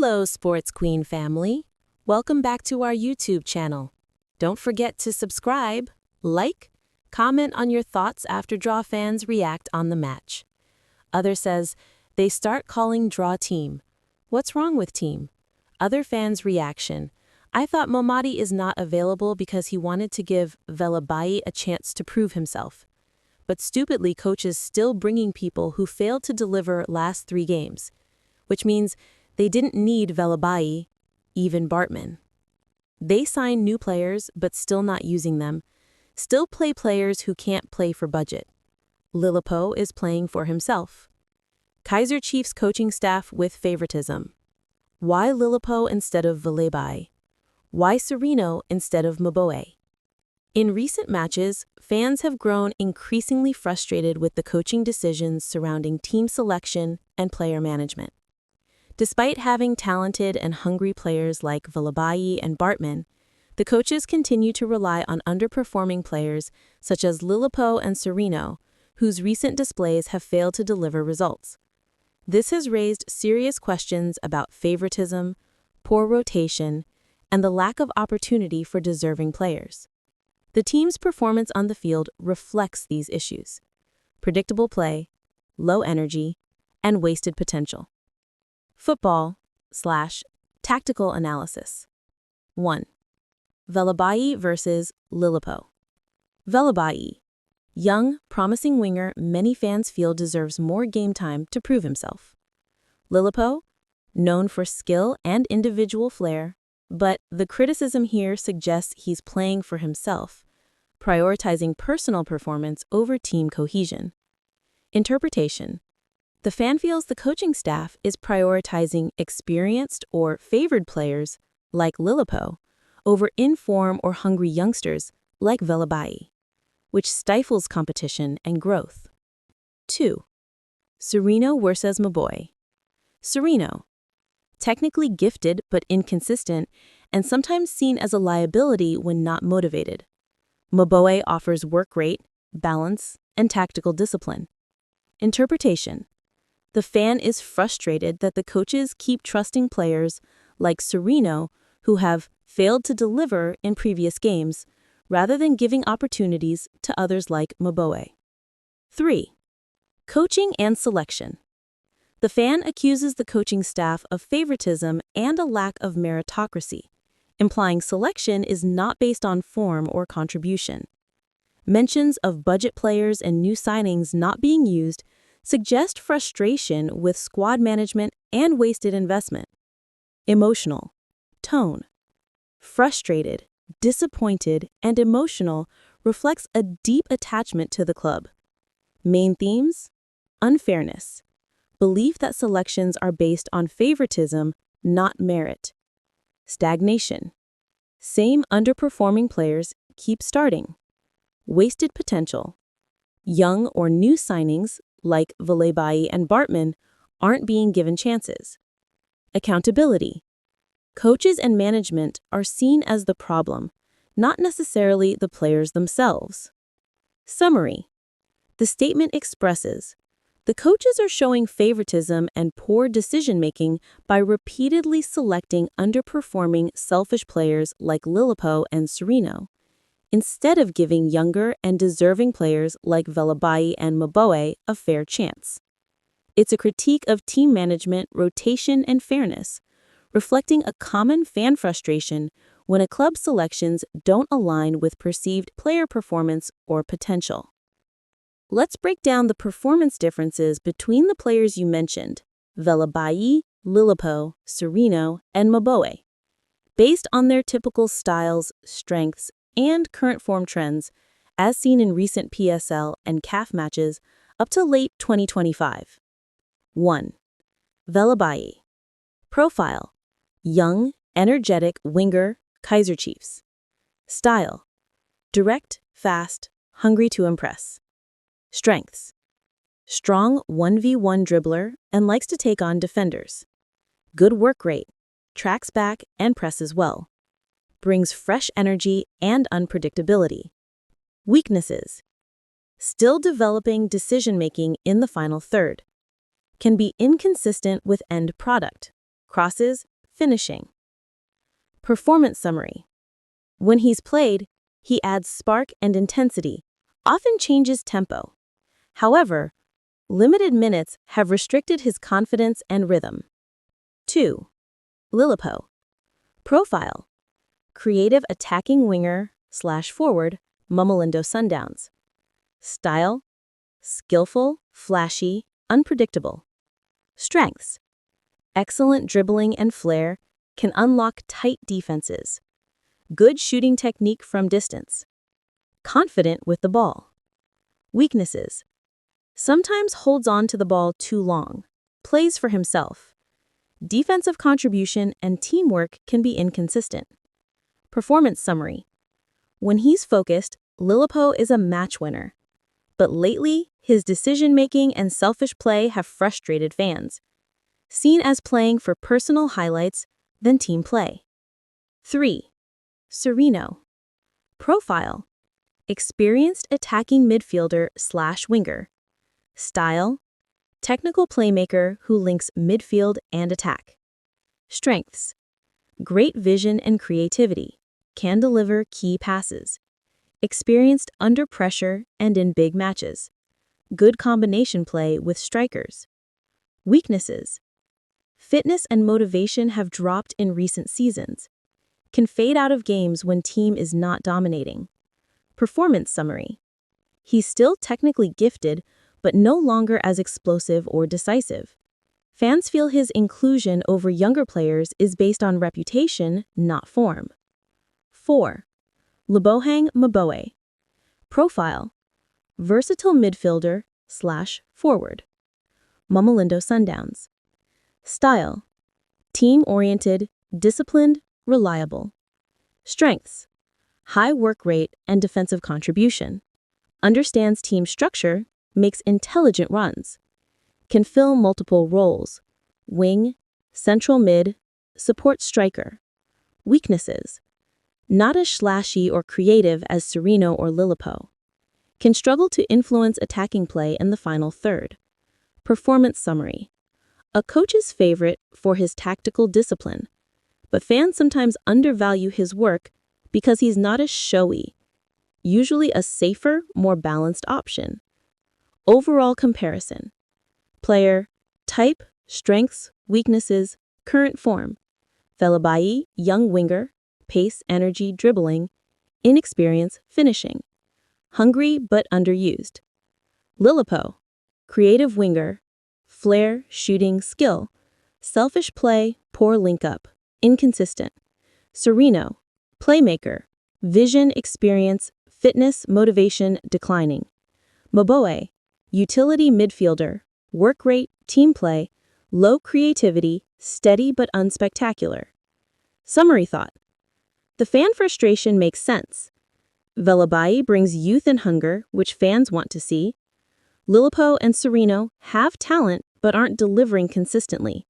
Hello, Sports Queen family. Welcome back to our YouTube channel. Don't forget to subscribe, like, comment on your thoughts after Draw fans react on the match. Other says, they start calling Draw team. What's wrong with team? Other fans' reaction. I thought Momadi is not available because he wanted to give Valebay a chance to prove himself. But stupidly, coaches still bringing people who failed to deliver last 3 games, which means they didn't need Valebay, even Bartman. They sign new players but still not using them, still play players who can't play for budget. Lilipo is playing for himself. Kaizer Chiefs coaching staff with favoritism. Why Lilipo instead of Valebay? Why Sirino instead of Maboe? In recent matches, fans have grown increasingly frustrated with the coaching decisions surrounding team selection and player management. Despite having talented and hungry players like Valebay and Bartman, the coaches continue to rely on underperforming players such as Lilipo and Sirino, whose recent displays have failed to deliver results. This has raised serious questions about favoritism, poor rotation, and the lack of opportunity for deserving players. The team's performance on the field reflects these issues: predictable play, low energy, and wasted potential. Football/tactical analysis. 1. Valebay versus Lilipo. Valebay, young, promising winger many fans feel deserves more game time to prove himself. Lilipo, known for skill and individual flair, but the criticism here suggests he's playing for himself, prioritizing personal performance over team cohesion. Interpretation. The fan feels the coaching staff is prioritizing experienced or favored players, like Lilipo, over in-form or hungry youngsters, like Valebay, which stifles competition and growth. 2. Sirino versus Maboe. Sirino, technically gifted but inconsistent, and sometimes seen as a liability when not motivated. Maboe offers work rate, balance, and tactical discipline. Interpretation. The fan is frustrated that the coaches keep trusting players like Sirino, who have failed to deliver in previous games, rather than giving opportunities to others like Maboe. 3. Coaching and selection. The fan accuses the coaching staff of favoritism and a lack of meritocracy, implying selection is not based on form or contribution. Mentions of budget players and new signings not being used suggest frustration with squad management and wasted investment. Emotional. Tone. Frustrated, disappointed, and emotional reflects a deep attachment to the club. Main themes: unfairness, belief that selections are based on favoritism, not merit. Stagnation. Same underperforming players keep starting. Wasted potential. Young or new signings, like Valebay and Bartman, aren't being given chances. Accountability. Coaches and management are seen as the problem, not necessarily the players themselves. Summary. The statement expresses: the coaches are showing favoritism and poor decision-making by repeatedly selecting underperforming, selfish players like Lilipo and Sirino, instead of giving younger and deserving players like Valebay and Maboe a fair chance. It's a critique of team management, rotation, and fairness, reflecting a common fan frustration when a club's selections don't align with perceived player performance or potential. Let's break down the performance differences between the players you mentioned, Valebay, Lilipo, Sirino, and Maboe, based on their typical styles, strengths, and current form trends, as seen in recent PSL and CAF matches up to late 2025. 1. Valebay. Profile: young, energetic winger, Kaizer Chiefs. Style: direct, fast, hungry to impress. Strengths: strong 1v1 dribbler and likes to take on defenders. Good work rate, tracks back and presses well. Brings fresh energy and unpredictability. Weaknesses: still developing decision-making in the final third. Can be inconsistent with end product, crosses, finishing. Performance summary. When he's played, he adds spark and intensity, often changes tempo. However, limited minutes have restricted his confidence and rhythm. 2. Lilipo. Profile. Creative attacking winger/forward, Mumalindo Sundowns. Style. Skillful, flashy, unpredictable. Strengths. Excellent dribbling and flair, can unlock tight defenses. Good shooting technique from distance. Confident with the ball. Weaknesses. Sometimes holds on to the ball too long. Plays for himself. Defensive contribution and teamwork can be inconsistent. Performance summary. When he's focused, Lilipo is a match winner. But lately, his decision-making and selfish play have frustrated fans. Seen as playing for personal highlights than team play. 3. Sirino. Profile. Experienced attacking midfielder/winger. Style. Technical playmaker who links midfield and attack. Strengths. Great vision and creativity. Can deliver key passes. Experienced under pressure and in big matches. Good combination play with strikers. Weaknesses. Fitness and motivation have dropped in recent seasons. Can fade out of games when team is not dominating. Performance summary. He's still technically gifted, but no longer as explosive or decisive. Fans feel his inclusion over younger players is based on reputation, not form. 4. Lebohang Maboe. Profile. Versatile midfielder/forward. Mumalindo Sundowns. Style. Team-oriented, disciplined, reliable. Strengths. High work rate and defensive contribution. Understands team structure, makes intelligent runs. Can fill multiple roles. Wing, central mid, support striker. Weaknesses. Not as slashy or creative as Sirino or Lilipo. Can struggle to influence attacking play in the final third. Performance summary. A coach's favorite for his tactical discipline, but fans sometimes undervalue his work because he's not as showy, usually a safer, more balanced option. Overall comparison. Player, type, strengths, weaknesses, current form. Valebay, young winger, pace, energy, dribbling, inexperience, finishing. Hungry but underused. Lilipo, creative winger, flair, shooting, skill, selfish play, poor link-up, inconsistent. Sirino, playmaker, vision, experience, fitness, motivation, declining. Maboe, utility midfielder, work rate, team play, low creativity, steady but unspectacular. Summary thought. The fan frustration makes sense. Valebay brings youth and hunger, which fans want to see. Lilipo and Sirino have talent but aren't delivering consistently.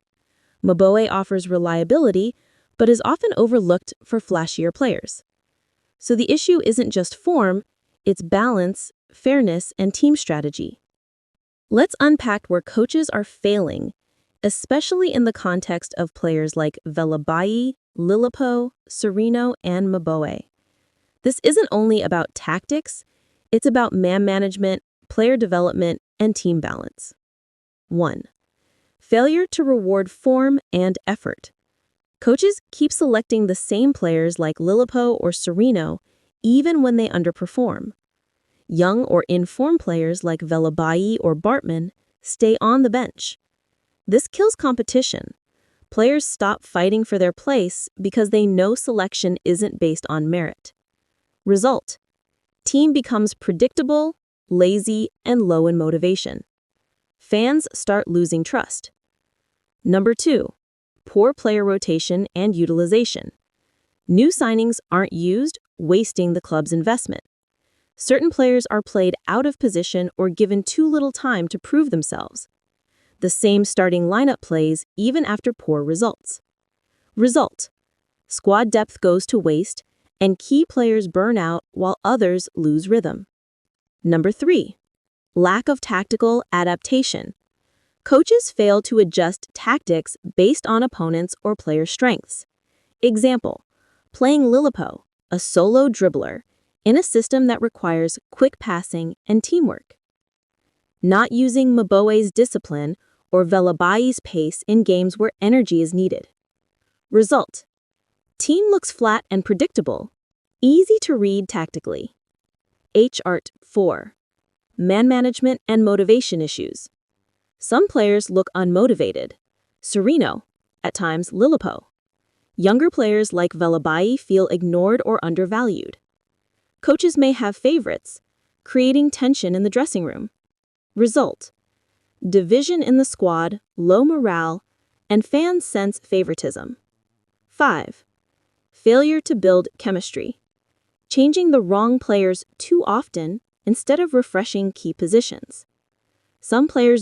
Maboe offers reliability but is often overlooked for flashier players. So the issue isn't just form, it's balance, fairness, and team strategy. Let's unpack where coaches are failing, especially in the context of players like Valebay, Lilipo, Sirino, and Maboe. This isn't only about tactics, it's about man management, player development, and team balance. 1. Failure to reward form and effort. Coaches keep selecting the same players like Lilipo or Sirino even when they underperform. Young or in-form players like Valebay or Bartman stay on the bench. This kills competition. Players stop fighting for their place because they know selection isn't based on merit. Result: team becomes predictable, lazy, and low in motivation. Fans start losing trust. Number 2, poor player rotation and utilization. New signings aren't used, wasting the club's investment. Certain players are played out of position or given too little time to prove themselves. The same starting lineup plays even after poor results. Result: squad depth goes to waste, and key players burn out while others lose rhythm. Number 3, lack of tactical adaptation. Coaches fail to adjust tactics based on opponents' or players' strengths. Example, playing Lilipo, a solo dribbler, in a system that requires quick passing and teamwork. Not using Maboe's discipline or Velabay's pace in games where energy is needed. Result, team looks flat and predictable, easy to read tactically. H-Art 4. Man management and motivation issues. Some players look unmotivated. Sirino, at times Lilipo. Younger players like Valebay feel ignored or undervalued. Coaches may have favorites, creating tension in the dressing room. Result, division in the squad, low morale, and fans sense favoritism. 5. Failure to build chemistry. Changing the wrong players too often instead of refreshing key positions. Some players